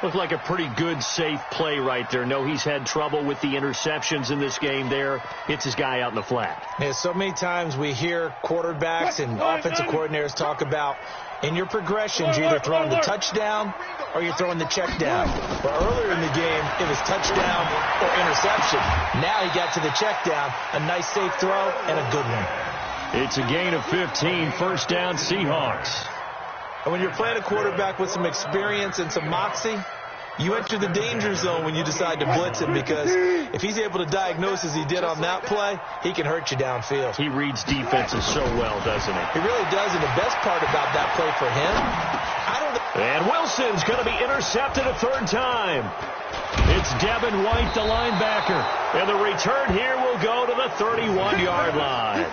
Looked like a pretty good, safe play right there. No, he's had trouble with the interceptions in this game there. Hits his guy out in the flat. Yeah, so many times we hear quarterbacks and offensive coordinators talk about in your progressions, you're either throwing the touchdown or you're throwing the check down. But earlier in the game, it was touchdown or interception. Now he got to the check down. A nice, safe throw and a good one. It's a gain of 15. First down, Seahawks. And when you're playing a quarterback with some experience and some moxie, you enter the danger zone when you decide to blitz him, because if he's able to diagnose as he did on that play, he can hurt you downfield. He reads defenses so well, doesn't he? He really does, and the best part about that play for him, and Wilson's going to be intercepted a third time. It's Devin White, the linebacker. And the return here will go to the 31-yard line.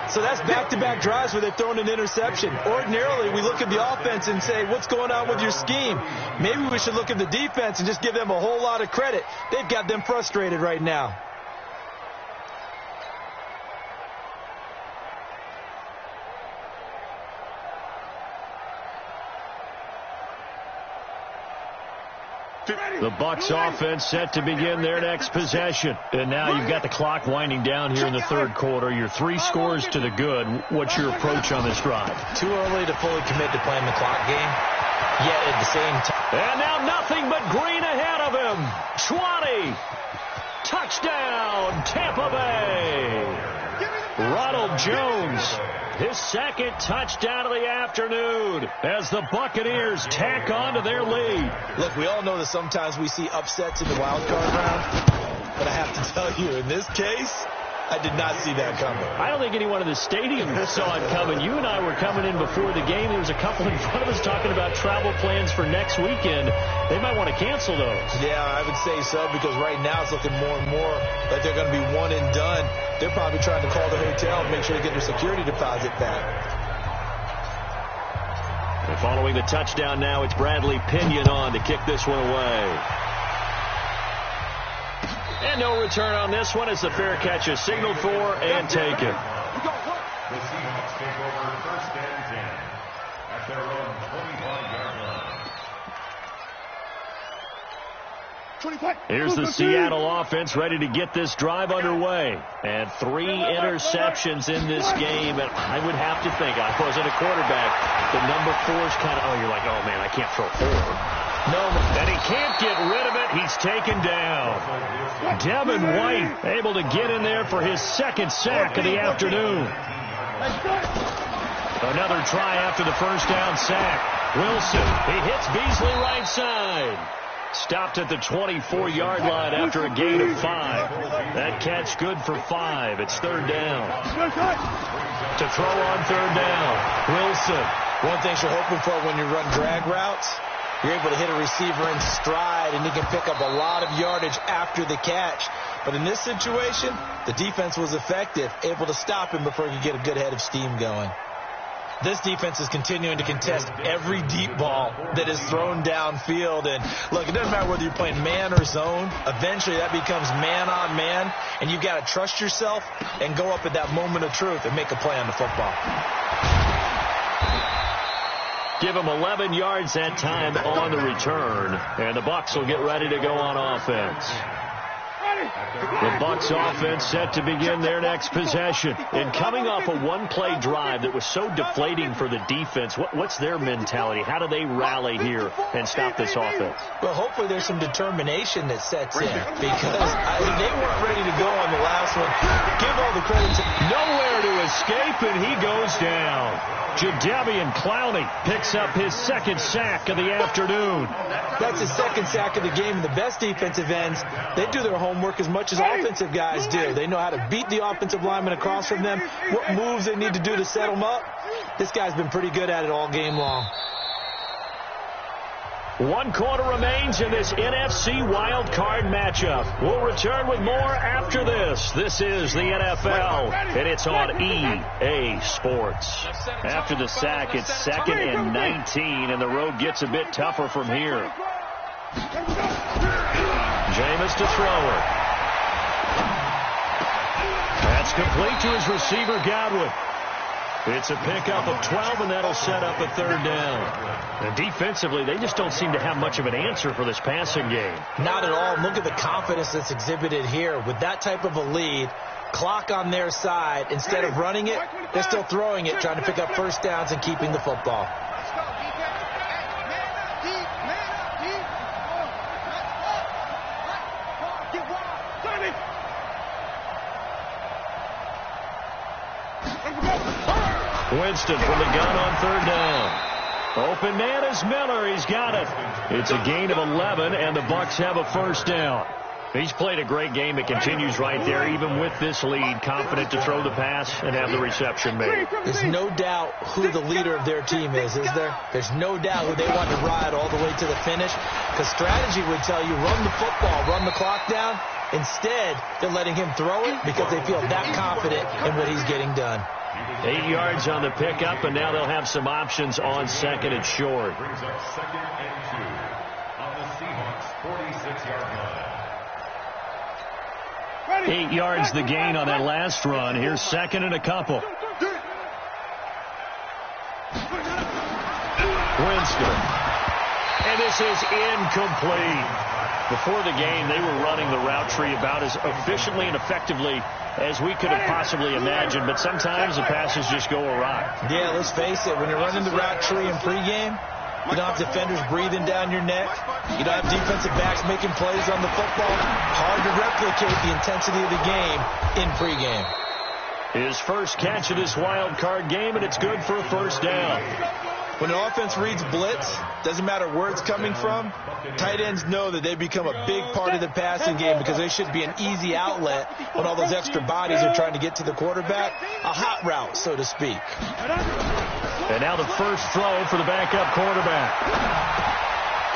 So that's back-to-back drives where they've thrown an interception. Ordinarily, we look at the offense and say, what's going on with your scheme? Maybe we should look at the defense and just give them a whole lot of credit. They've got them frustrated right now. The Bucs offense set to begin their next possession. And now you've got the clock winding down here in the third quarter. You're 3 scores to the good. What's your approach on this drive? Too early to fully commit to playing the clock game. Yet at the same time. And now nothing but green ahead of him. 20. Touchdown, Tampa Bay. Ronald Jones. His second touchdown of the afternoon as the Buccaneers tack on to their lead. Look, we all know that sometimes we see upsets in the wild card round, but I have to tell you, in this case, I did not see that coming. I don't think anyone in the stadium saw it coming. You and I were coming in before the game. There was a couple in front of us talking about travel plans for next weekend. They might want to cancel those. Yeah, I would say so, because right now it's looking more and more like they're going to be one and done. They're probably trying to call the hotel and make sure they get their security deposit back. And following the touchdown now, it's Bradley Pinion on to kick this one away. And no return on this one as the fair catch is signaled for and taken. The Seahawks take over 1st and 10 at their own 25-yard line. Here's the Seattle offense ready to get this drive underway. And 3 interceptions in this game. And I would have to think, I wasn't a quarterback, the number 4 is kind of, you're like, oh, man, I can't throw 4. No, and he can't get rid of it. He's taken down. Devin White able to get in there for his 2nd sack of the afternoon. Another try after the first down sack. Wilson, he hits Beasley right side. Stopped at the 24-yard line after a gain of 5. That catch good for 5. It's 3rd down. To throw on 3rd down. Wilson. One thing you're hoping for when you run drag routes, you're able to hit a receiver in stride, and he can pick up a lot of yardage after the catch. But in this situation, the defense was effective, able to stop him before he could get a good head of steam going. This defense is continuing to contest every deep ball that is thrown downfield. And, look, it doesn't matter whether you're playing man or zone. Eventually, that becomes man on man, and you've got to trust yourself and go up at that moment of truth and make a play on the football. Give him 11 yards that time on the return, and the Bucs will get ready to go on offense. The Bucs offense set to begin their next possession. And coming off a one-play drive that was so deflating for the defense, what's their mentality? How do they rally here and stop this offense? Well, hopefully there's some determination that sets in, because they weren't ready to go on the last one. Give all the credit to... Nowhere to escape, and he goes down. Jadeveon Clowney picks up his 2nd sack of the afternoon. That's his 2nd sack of the game. And the best defensive ends, they do their homework as much as offensive guys do. They know how to beat the offensive lineman across from them, what moves they need to do to set them up. This guy's been pretty good at it all game long. 1 quarter remains in this NFC Wildcard matchup. We'll return with more after this. This is the NFL, and it's on EA Sports. After the sack, it's 2nd and 19, and the road gets a bit tougher from here. Jameis to throw it. That's complete to his receiver, Godwin. It's a pickup of 12, and that'll set up a 3rd down. And defensively, they just don't seem to have much of an answer for this passing game. Not at all. Look at the confidence that's exhibited here. With that type of a lead, clock on their side, instead of running it, they're still throwing it, trying to pick up 1st downs and keeping the football. Winston from the gun on 3rd down. Open man is Miller. He's got it. It's a gain of 11, and the Bucs have a 1st down. He's played a great game. It continues right there, even with this lead, confident to throw the pass and have the reception made. There's no doubt who the leader of their team is there? There's no doubt who they want to ride all the way to the finish, because strategy would tell you run the football, run the clock down. Instead, they're letting him throw it because they feel that confident in what he's getting done. 8 yards on the pickup, and now they'll have some options on 2nd and short. Brings up 2nd and 2 on the Seahawks 46-yard line. 8 yards the gain on that last run. Here's 2nd and a couple. Winston. And this is incomplete. Before the game, they were running the route tree about as efficiently and effectively as we could have possibly imagined, but sometimes the passes just go awry. Yeah, let's face it, when you're running the route tree in pregame, you don't have defenders breathing down your neck. You don't have defensive backs making plays on the football. Hard to replicate the intensity of the game in pregame. His first catch of this wild card game, and it's good for a 1st down. When an offense reads blitz, doesn't matter where it's coming from, tight ends know that they become a big part of the passing game because they should be an easy outlet when all those extra bodies are trying to get to the quarterback. A hot route, so to speak. And now the first throw for the backup quarterback.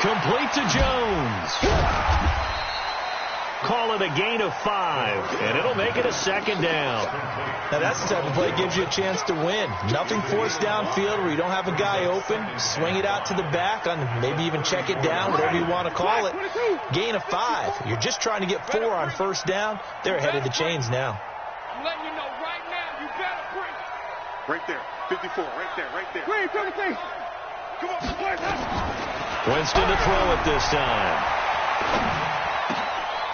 Complete to Jones. Call it a gain of 5, and it'll make it a second down. Now that's the type of play that gives you a chance to win. Nothing forced downfield where you don't have a guy open. Swing it out to the back, on maybe even check it down, whatever you want to call it. Gain of 5. You're just trying to get 4 on first down. They're ahead of the chains now. I'm letting you know right now, you better bring it. Right there, 54, right there, right there. Green, 17. Come on, Winston to throw it this time.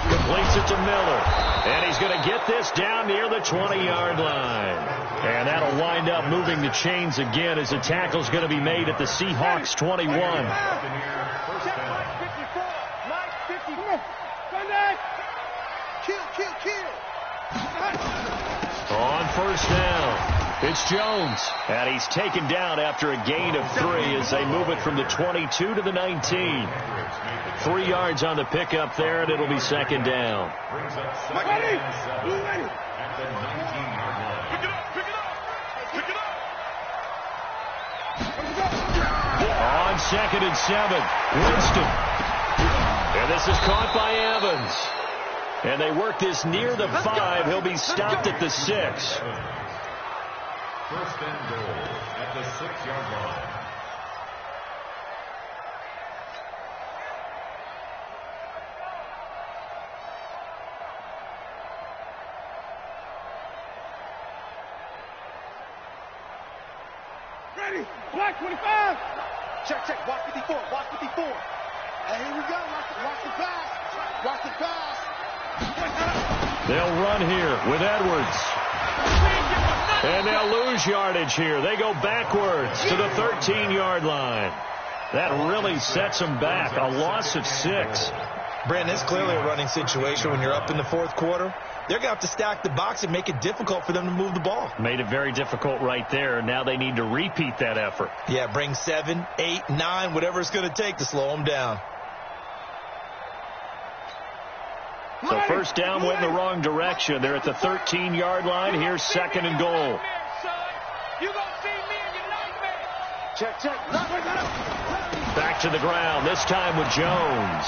Completes it to Miller. And he's going to get this down near the 20-yard line. And that'll wind up moving the chains again as the tackle's going to be made at the Seahawks 21. On first down, it's Jones. And he's taken down after a gain of 3 as they move it from the 22 to the 19. 3 yards on the pickup there, and it'll be second down. Ready? On 2nd and 7, Winston. And this is caught by Evans. And they work this near the 5. He'll be stopped at the 6. First and goal at the 6-yard line. Ready? Black 25. Check. Watch 54. Watch 54. And here we go. Watch the pass. Watch the pass. They'll run here with Edwards. And they'll lose yardage here. They go backwards to the 13-yard line. That really sets them back. A loss of 6. Brandon, it's clearly a running situation when you're up in the 4th quarter. They're going to have to stack the box and make it difficult for them to move the ball. Made it very difficult right there. Now they need to repeat that effort. Yeah, bring 7, 8, 9, whatever it's going to take to slow them down. So first down went in the wrong direction. They're at the 13-yard line. Here's 2nd and goal. Check. Back to the ground, this time with Jones.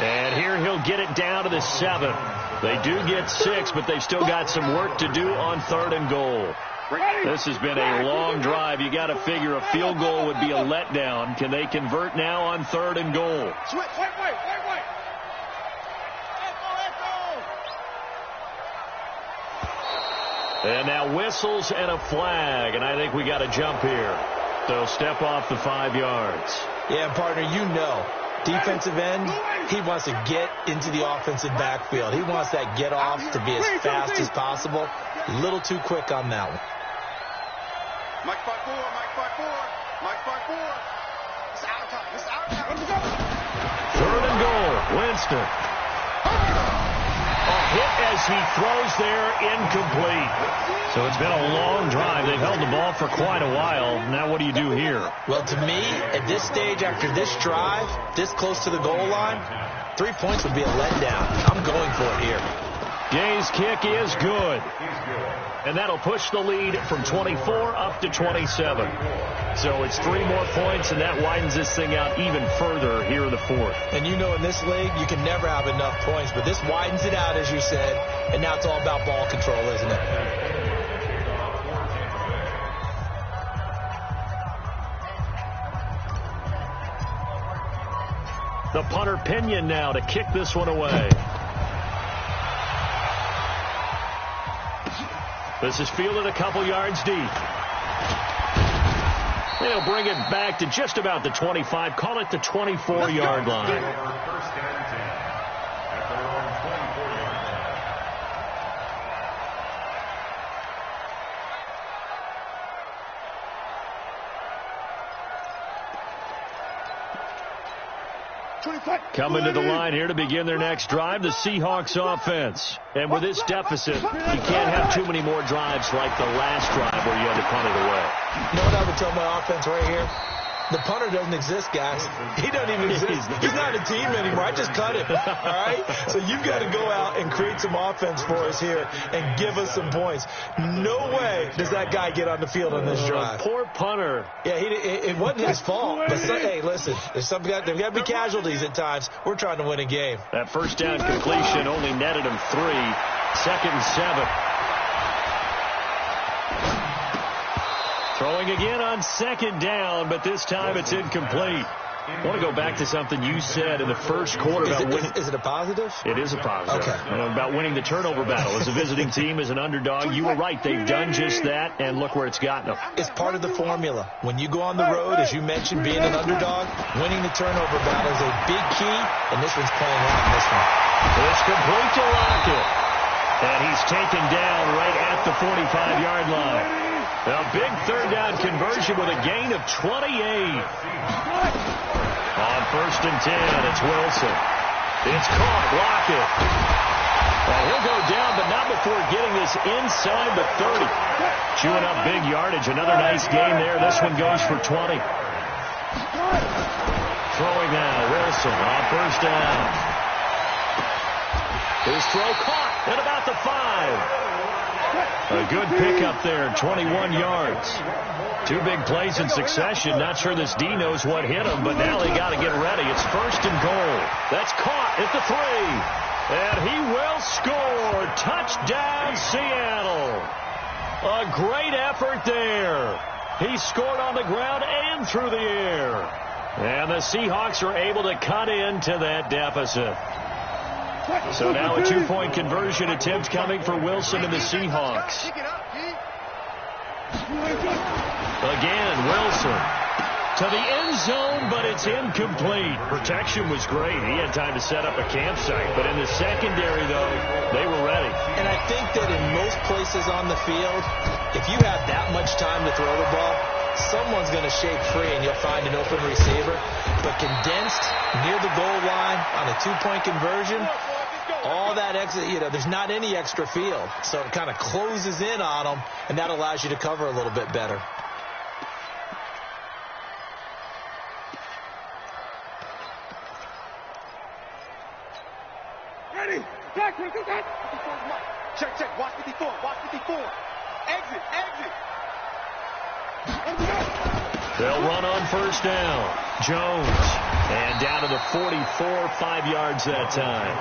And here he'll get it down to the 7. They do get 6, but they've still got some work to do on 3rd and goal. This has been a long drive. You got to figure a field goal would be a letdown. Can they convert now on 3rd and goal? Switch. Wait. And now whistles and a flag, and I think we got to jump here. So step off the 5 yards. Yeah, partner, you know, defensive end, he wants to get into the offensive backfield. He wants that get off to be as fast as possible. A little too quick on that one. Mike 5-4. It's out time. Let's go. 3rd and goal, Winston. A hit as he throws there, incomplete. So it's been a long drive. They've held the ball for quite a while. Now what do you do here? Well, to me, at this stage, after this drive, this close to the goal line, 3 points would be a letdown. I'm going for it here. Gay's kick is good. And that'll push the lead from 24 up to 27. So it's 3 more points, and that widens this thing out even further here in the 4th. And you know in this league, you can never have enough points, but this widens it out, as you said, and now it's all about ball control, isn't it? The punter Pinion now to kick this one away. This is fielded a couple yards deep. They'll bring it back to just about the 25. Call it the 24-yard line. First and 10 at their own 24-yard line. Coming to the line here to begin their next drive, the Seahawks offense. And with this deficit, you can't have too many more drives like the last drive where you had to punt it away. You know what I would tell my offense right here? The punter doesn't exist, guys. He doesn't even exist. He's not a team anymore. I just cut him. All right? So you've got to go out and create some offense for us here and give us some points. No way does that guy get on the field on this drive. Poor punter. Yeah, it wasn't his fault. But hey, listen, there's got to be casualties at times. We're trying to win a game. That first down completion only netted him 3. 2nd and 7. Throwing again on 2nd down, but this time it's incomplete. I want to go back to something you said in the first quarter about winning. Is it a positive? It is a positive. Okay. About winning the turnover battle. As a visiting team, as an underdog, you were right. They've done just that, and look where it's gotten them. It's part of the formula. When you go on the road, as you mentioned, being an underdog, winning the turnover battle is a big key, and this one's playing out in this one. It's complete to Lockett. And he's taken down right at the 45-yard line. A big 3rd down conversion with a gain of 28. On 1st and 10, it's Wilson. It's caught. Lockett. He'll go down, but not before getting this inside the 30. Chewing up big yardage. Another nice gain there. This one goes for 20. Throwing now. Wilson on 1st down. His throw caught at about the 5. A good pickup there, 21 yards. 2 big plays in succession. Not sure this D knows what hit him, but now they got to get ready. It's 1st and goal. That's caught at the 3. And he will score. Touchdown, Seattle. A great effort there. He scored on the ground and through the air. And the Seahawks are able to cut into that deficit. So now a 2-point conversion attempt coming for Wilson and the Seahawks. Again, Wilson to the end zone, but it's incomplete. Protection was great. He had time to set up a campsite, but in the secondary, though, they were ready. And I think that in most places on the field, if you have that much time to throw the ball, someone's going to shake free and you'll find an open receiver. But condensed near the goal line on a 2-point conversion, all that extra, there's not any extra field. So it kind of closes in on them, and that allows you to cover a little bit better. Ready. Check. Watch 54. Exit. They'll run on 1st down. Jones. And down to the 44, 5 yards that time.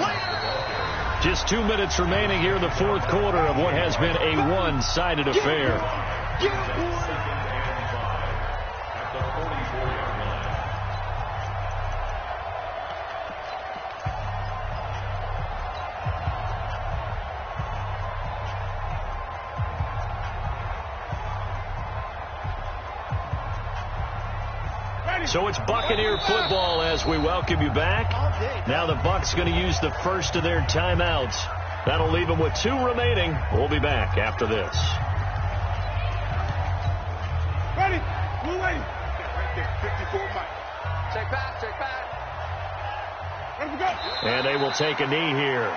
Just 2 minutes remaining here in the 4th quarter of what has been a one-sided affair. So it's Buccaneer football as we welcome you back. Now the Bucs going to use the first of their timeouts. That'll leave them with 2 remaining. We'll be back after this. Ready. Blue lane. Right there. 54 Mike. Check back. Ready to go. And they will take a knee here.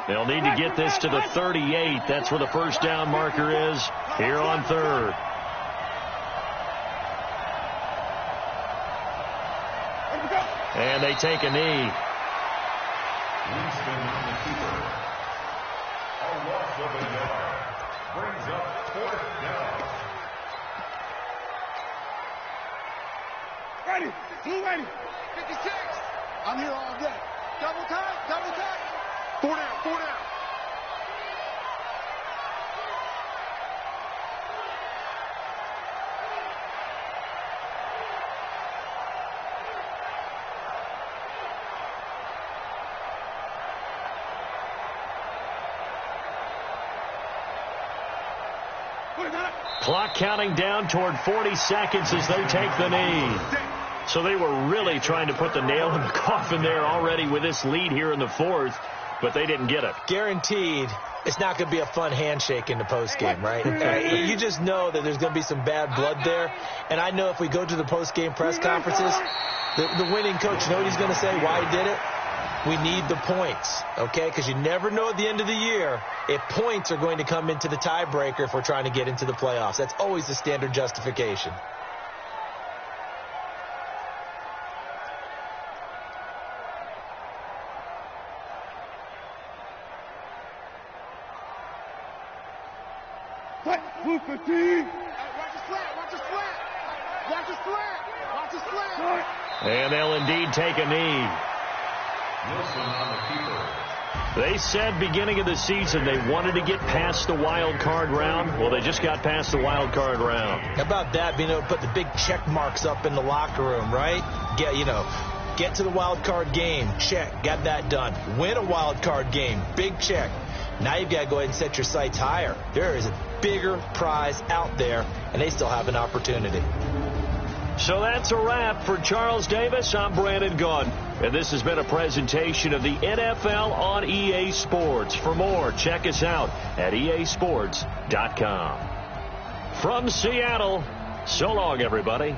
They'll need to get this to the 38. That's where the 1st down marker is here on 3rd. And they take a knee. Winston on the keeper. A loss of a yard. Brings up 4th down. Ready. Blue ready. 56. I'm here all day. Double time. 4 down. Clock counting down toward 40 seconds as they take the knee. So they were really trying to put the nail in the coffin there already with this lead here in the 4th, but they didn't get it. Guaranteed it's not going to be a fun handshake in the postgame, right? You just know that there's going to be some bad blood there. And I know if we go to the postgame press conferences, the winning coach, you know what he's going to say, why he did it? We need the points, okay? Because you never know at the end of the year if points are going to come into the tiebreaker if we're trying to get into the playoffs. That's always the standard justification. Move 15. Watch his flat. Watch his flat. Watch his flat. Watch his flat. And they'll indeed take a knee. Wilson on the keeper. They said beginning of the season they wanted to get past the wild card round. Well, they just got past the wild card round. How about that, being able to put the big check marks up in the locker room, right? Get to the wild card game. Check. Got that done. Win a wild card game. Big check. Now you've got to go ahead and set your sights higher. There is a bigger prize out there, and they still have an opportunity. So that's a wrap for Charles Davis. I'm Brandon Gunn, and this has been a presentation of the NFL on EA Sports. For more, check us out at easports.com. From Seattle, so long, everybody.